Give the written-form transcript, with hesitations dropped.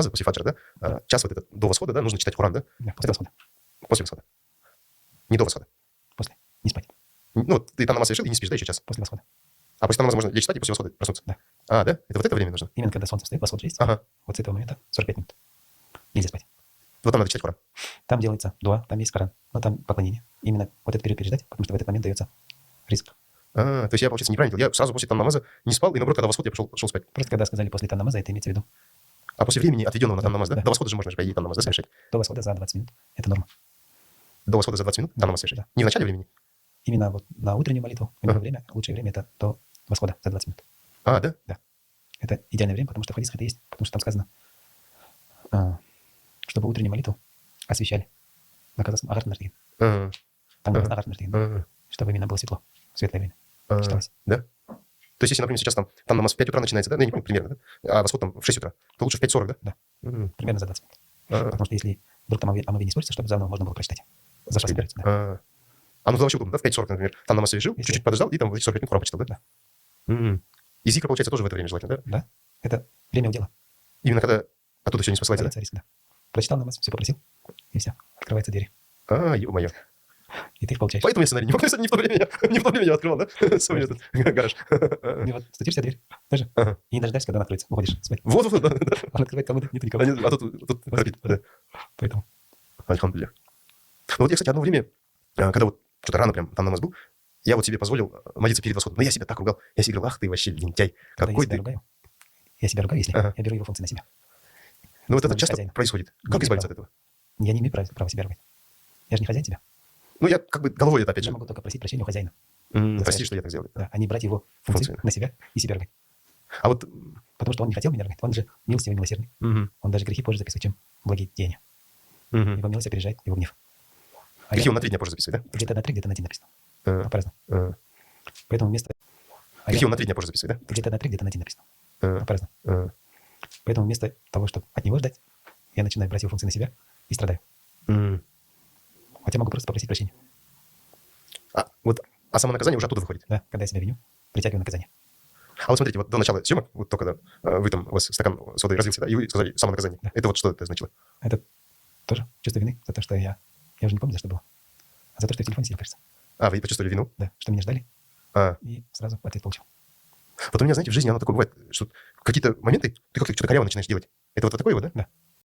намаза, после фаджра, да? Час вот этот до восхода, да, нужно читать Коран, да? Да, после восхода. После восхода. Не до восхода. После. Не спать. Ну, вот ты там намаз совершил и не спишь, да, еще час? После восхода. А после намаза можно лечь спать и после восхода проснуться? Да. А, да? Это вот это время нужно? Именно когда солнце встает, восход же есть. Ага. Вот с этого момента 45 минут. Нельзя спать. Вот там надо читать Коран. Там делается дуа, там есть Коран. Но там поклонение. Именно вот этот период переждать, потому что в этот момент дается риск. То есть я, получается, неправильно делал. Я сразу после там намаза не спал, и наоборот, когда восход, я шел спать. Просто когда сказали после там намаза, это имеется в виду. А после времени, отведенного на там намаз, да? Да. До восхода же можно же, по идее, там намаз, да, совершать? До восхода за 20 минут. Это норма. До восхода за 20 минут там намаз совершать? Да. Не в начале времени? Именно вот на утреннюю молитву, у него время, лучшее время это до восхода за 20 минут. А, да? Это идеальное время, потому что в хадисах это есть, потому что там сказано, чтобы утреннюю молитву освещали. На казахском агар нардин. А, Там написано агар нардин, а, чтобы именно было светло, светлое время. а, Считалось. Да? То есть, если, например, сейчас там намаз в 5 утра начинается, да? Ну, я не помню, примерно, да? А восход там в 6 утра, то лучше в 5:40, да? Да. М. Примерно за 20 минут. А, Потому что если вдруг там омовение испортится, чтобы заново можно было прочитать. За час наберется, да. ну, вообще удобно, да? В 5:40, например, там намаз совершил, Если- чуть-чуть подождал, и там в эти 45 минут Коран почитал, да? Да. И зикр, получается, тоже в это время желательно, да? Да. Это время удела. Именно когда оттуда все не спасается, да? Боится риска, да. Прочитал намаз, все попросил, и все. Открывается дверь. Ё-моё. И ты их получаешь. Поэтому я сценарий не мог написать, не в то время я открывал, да? Свой этот гараж. И вот стучишься в дверь тоже. Ага. И не дождешься, когда она откроется. Уходишь спать. Вот, да. Он открывает комнату, нету никого. А тут храпит, да. Поэтому. Альхамдулилля. Ну вот я, кстати, одно время, когда вот что-то рано прям там намаз был, я вот себе позволил молиться перед восходом. Но я себя так ругал. Я себе говорил, ах ты вообще лентяй. Когда Какой я себя ты. ругаю, если Ага. я беру его функции на себя. Ну вот это Становлюсь часто хозяином. происходит. Не Как имею избавиться права. от этого? Я не имею права себя ругать. Я же не хозяин себя. Ну я как бы головой это опять Я же. могу только просить прощения у хозяина. Прости, что я так сделал. Да, а не брать его функции Функции. на себя и себя ругать. А вот... Потому что он не хотел меня ругать. Он же милостивый, милосердный. Он даже грехи позже записывает, чем благие деяния. Его милость опережает его гнев. А Грехи я он на 3 дня позже записывает, где-то на 3, где-то на 1 написано. да? По-разному. Поэтому вместо... Грехи он на 3 дня позже записывает, да? Где-то на 3, где-то на 1 написано. По-разному. А. Поэтому вместо того, чтобы от него ждать, я начинаю брать его функции на себя и страдаю. Хотя могу просто попросить прощения. А само наказание уже оттуда выходит. Да, когда я себя виню, притягиваю наказание. А вот смотрите, вот до начала съемок, вот только когда вы там, у вас стакан соды разлился, да, и вы сказали само наказание. Да. Это вот что это значило? Это тоже чувство вины за то, что я уже не помню, за что было. А за то, что в телефоне сидел, кажется. Вы почувствовали вину? Да, что меня ждали, А. и сразу ответ получил. Вот у меня, знаете, в жизни оно такое бывает, что какие-то моменты ты как-то что-то коряво начинаешь делать. Это вот такое вот, да? Да.